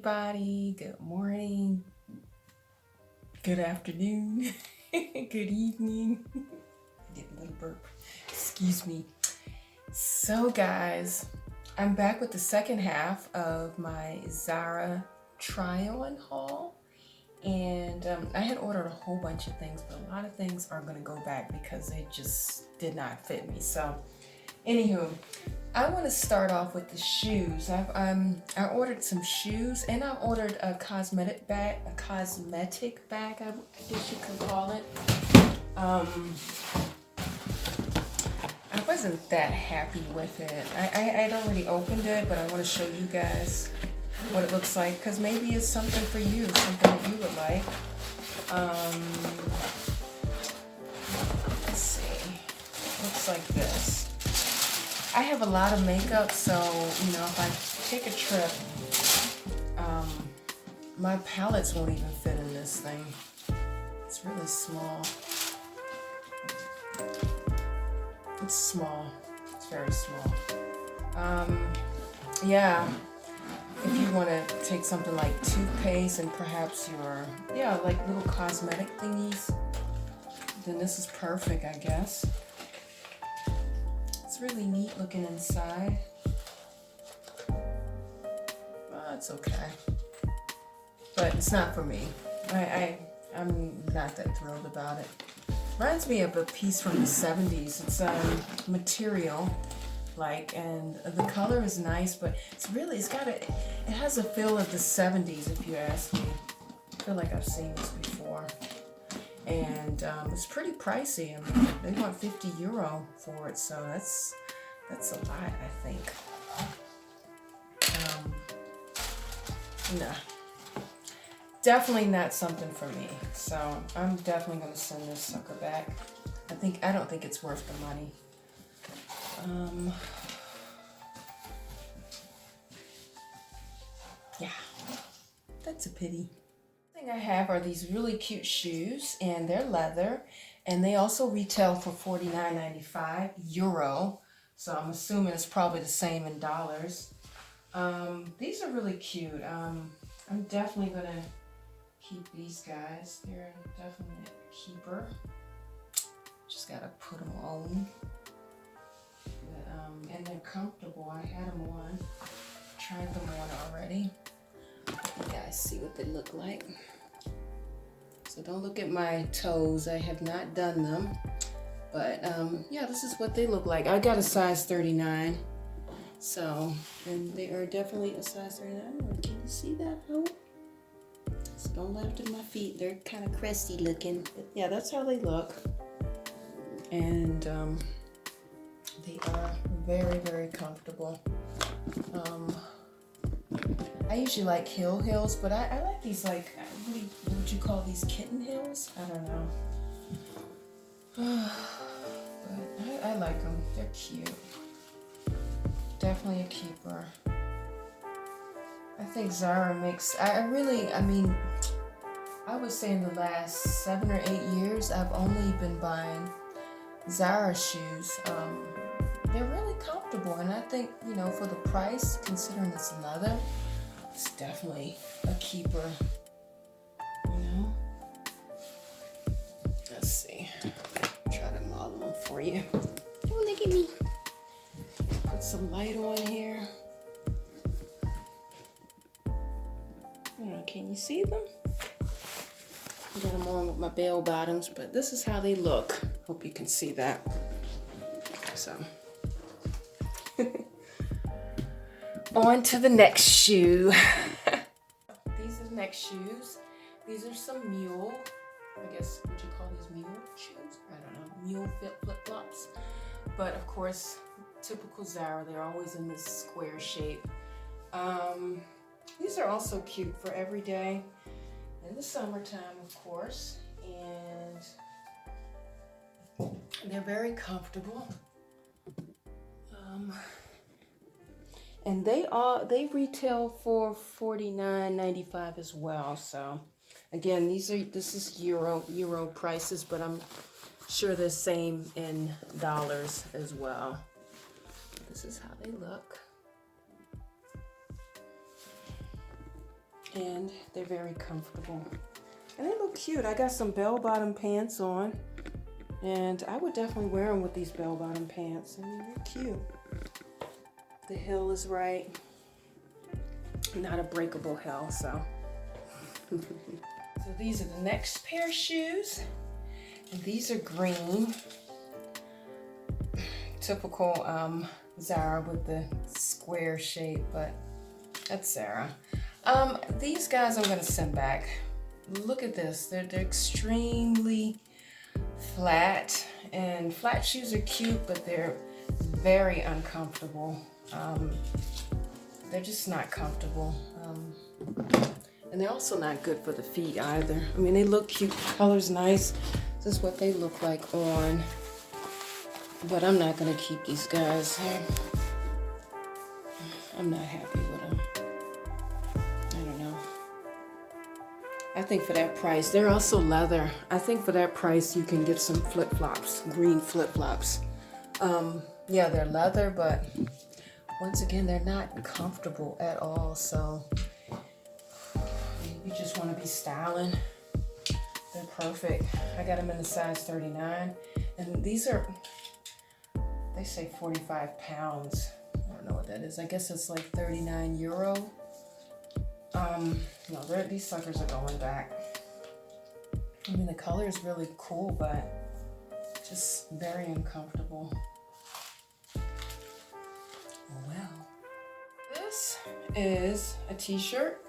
everybody. Good morning, good afternoon, good evening. Get a little burp. Excuse me. So guys, I'm back with the second half of my Zara try-on haul. And I had ordered a whole bunch of things, but a lot of things are going to go back because they just did not fit me. So anywho, I want to start off with the shoes. I ordered some shoes, and I ordered a cosmetic bag, I guess you could call it. I wasn't that happy with it. I'd already opened it, but I want to show you guys what it looks like, because maybe it's something for you, something that you would like. Let's see. Looks like this. I have a lot of makeup, so if I take a trip, my palettes won't even fit in this thing. It's really small. It's small. It's very small. Yeah. If you want to take something like toothpaste and perhaps your, like little cosmetic thingies, then this is perfect, I guess. It's really neat looking inside. It's okay. But it's not for me. I'm not that thrilled about it. Reminds me of a piece from the 70s. It's material. And the color is nice, but it has a feel of the 70s, if you ask me. I feel like I've seen this before. And it's pretty pricey. I mean, they want €50 for it, so that's a lot, I think. Nah. Definitely not something for me. So I'm definitely gonna send this sucker back. I don't think it's worth the money. Yeah, that's a pity. The thing I have are these really cute shoes, and they're leather, and they also retail for €49.95. So I'm assuming it's probably the same in dollars. These are really cute. I'm definitely gonna keep these guys. They're definitely a keeper. Just gotta put them on. And they're comfortable. I had them on. Tried them on already. You guys see what they look like. So don't look at my toes. I have not done them. But this is what they look like. I got a size 39. So, and they are definitely a size 39. Can you see that? Oh. So don't lift in my feet. They're kind of crusty looking. But yeah, that's how they look. And they are very, very comfortable. I usually like heel heels, but I like these, what would you call these, kitten heels? I don't know. But I like them. They're cute. Definitely a keeper. I think Zara makes, I would say in the last 7 or 8 years, I've only been buying Zara shoes. They're really comfortable, and I think, for the price, considering it's leather, it's definitely a keeper. Let's see. Try to model them for you. Oh, look at me. Put some light on here. Can you see them? I got them on with my bell bottoms, but this is how they look. Hope you can see that. So, on to the next shoe. These are the next shoes. These are some mule. I guess, would you call these mule shoes? I don't know. Mule flip-flops. But of course, typical Zara, they're always in this square shape. These are also cute for every day in the summertime, of course, and they're very comfortable. And they retail for $49.95 as well. So again, this is euro prices, but I'm sure they're same in dollars as well. This is how they look. and they're very comfortable. And they look cute. I got some bell-bottom pants on, and I would definitely wear them with these bell-bottom pants. I mean, they're cute. The heel is right. Not a breakable heel, so. So these are the next pair of shoes. And these are green. Typical Zara with the square shape, but that's Zara. These guys I'm gonna send back. Look at this, they're extremely flat, and flat shoes are cute, but they're very uncomfortable. They're just not comfortable. And they're also not good for the feet either. I mean, they look cute, the color's nice. This is what they look like on, but I'm not gonna keep these guys. I'm not happy with them. I don't know. I think for that price, they're also leather. I think for that price, you can get some flip-flops, green flip-flops. Yeah, they're leather, but once again, they're not comfortable at all. So you just want to be styling. They're perfect. I got them in the size 39, and these are, they say 45 pounds. I don't know what that is. I guess it's like 39 euro. No, these suckers are going back. I mean, the color is really cool, but just very uncomfortable. Well, this is a t-shirt,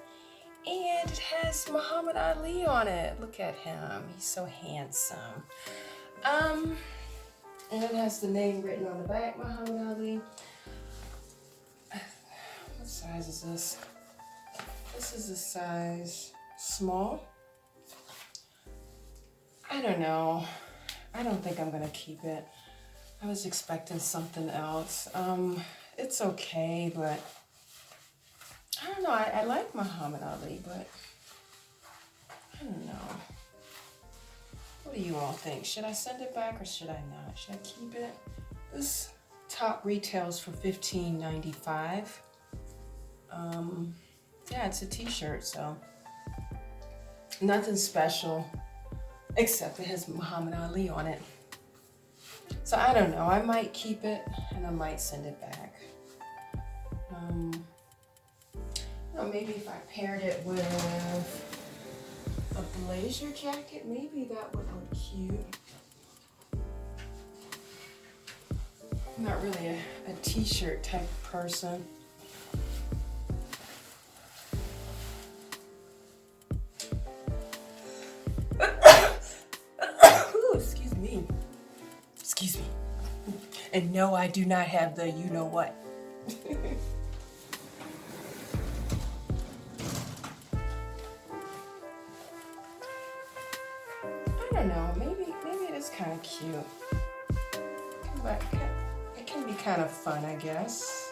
and it has Muhammad Ali on it. Look at him, he's so handsome. And it has the name written on the back, Muhammad Ali. What size is this? This is a size small. I don't know. I don't think I'm gonna keep it. I was expecting something else. It's okay, but I don't know. I like Muhammad Ali, but I don't know. What do you all think? Should I send it back or should I not? Should I keep it? This top retails for $15.95. Yeah, it's a t-shirt, so nothing special, except it has Muhammad Ali on it. So I don't know, I might keep it and I might send it back. Maybe if I paired it with a blazer jacket, maybe that would look cute. I'm not really a t-shirt type of person. Excuse me. And no, I do not have the you know what. I don't know, maybe it is kind of cute. But it can be kind of fun, I guess.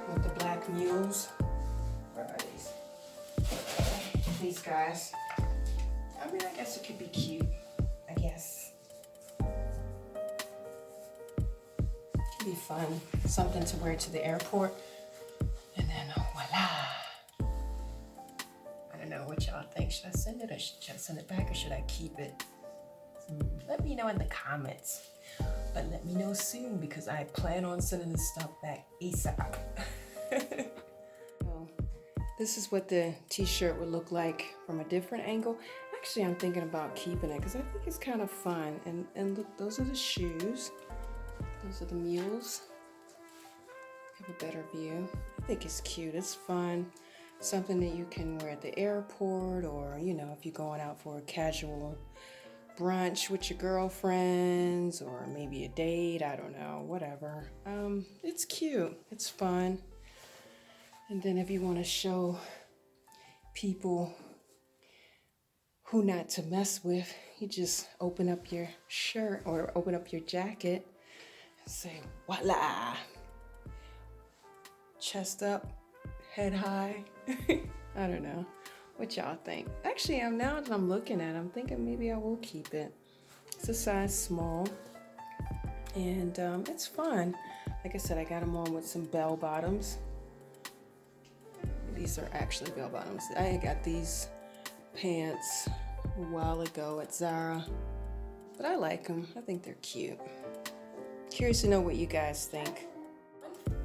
With the black mules. Where are these? These guys. I mean, I guess it could be cute, I guess. It could be fun, something to wear to the airport, and then voila. I don't know what y'all think. Should I send it or should I send it back or should I keep it? Let me know in the comments, but let me know soon because I plan on sending this stuff back ASAP. So, this is what the t-shirt would look like from a different angle. Actually, I'm thinking about keeping it because I think it's kind of fun. And look, those are the shoes. Those are the mules. Have a better view. I think it's cute. It's fun. Something that you can wear at the airport, or you know, if you're going out for a casual brunch with your girlfriends, or maybe a date. I don't know. Whatever. It's cute. It's fun. And then if you want to show people who not to mess with, you just open up your shirt or open up your jacket and say, voila. Chest up, head high. I don't know. What y'all think? Actually, now that I'm looking at it, I'm thinking maybe I will keep it. It's a size small. And it's fun. Like I said, I got them on with some bell bottoms. These are actually bell bottoms. I got these pants a while ago at Zara, but I like them. I think they're cute. Curious to know what you guys think.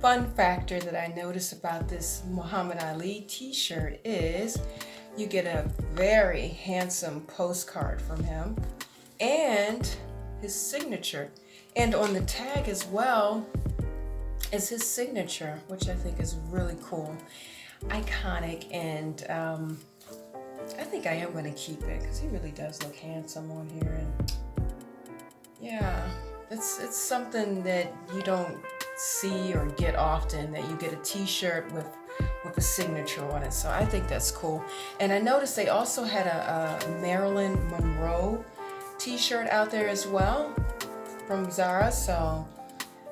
Fun factor that I noticed about this Muhammad Ali t-shirt is you get a very handsome postcard from him and his signature. And on the tag as well is his signature, which I think is really cool. Iconic, and I think I am going to keep it because he really does look handsome on here. And yeah, it's something that you don't see or get often, that you get a t-shirt with a signature on it. So I think that's cool. And I noticed they also had a Marilyn Monroe t-shirt out there as well from Zara. So,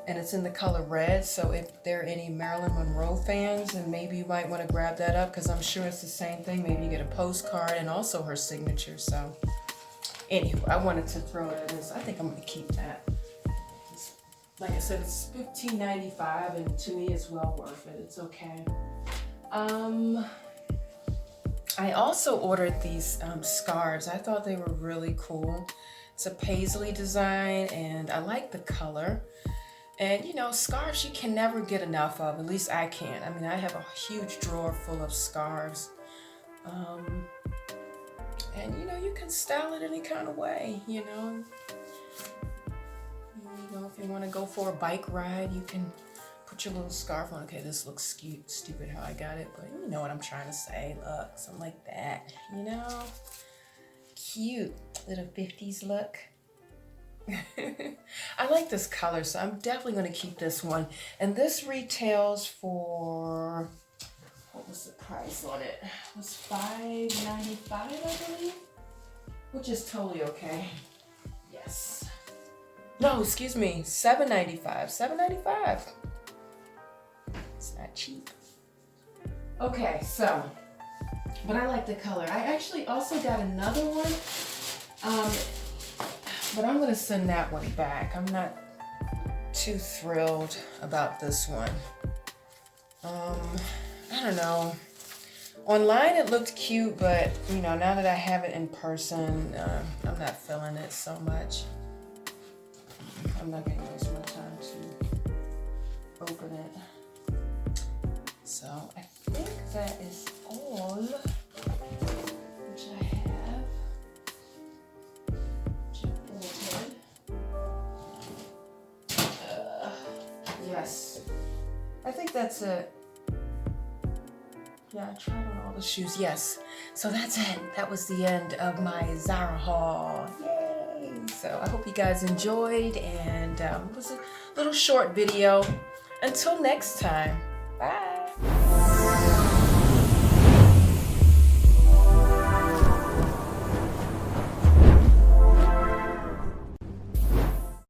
and it's in the color red. So if there are any Marilyn Monroe fans, then maybe you might want to grab that up, because I'm sure it's the same thing. Maybe you get a postcard and also her signature. So anyway, I wanted to throw it in. I think I'm going to keep that. Like I said, it's $15.95, and to me it's well worth it. It's okay. I also ordered these scarves. I thought they were really cool. It's a Paisley design, and I like the color. And you know, scarves you can never get enough of. At least I can't. I mean, I have a huge drawer full of scarves. And you know, you can style it any kind of way, you know. You know, if you want to go for a bike ride, you can put your little scarf on. Okay, this looks stupid how I got it, but you know what I'm trying to say. Look, something like that, you know? Cute little 50s look. I like this color, so I'm definitely going to keep this one. And this retails for, what was the price on it? It was $5.95, I believe, which is totally okay. Yes. No, excuse me, $7.95. $7.95. It's not cheap. Okay, so, but I like the color. I actually also got another one, but I'm gonna send that one back. I'm not too thrilled about this one. I don't know. Online it looked cute, but you know, now that I have it in person, I'm not feeling it so much. I'm not going to waste my time to open it. So I think that is all which I have. Yes. I think that's it. Yeah, I tried on all the shoes. Yes. So that's it. That was the end of my Zara haul. Yay! So I hope you guys enjoyed, and it was a little short video. Until next time. Bye.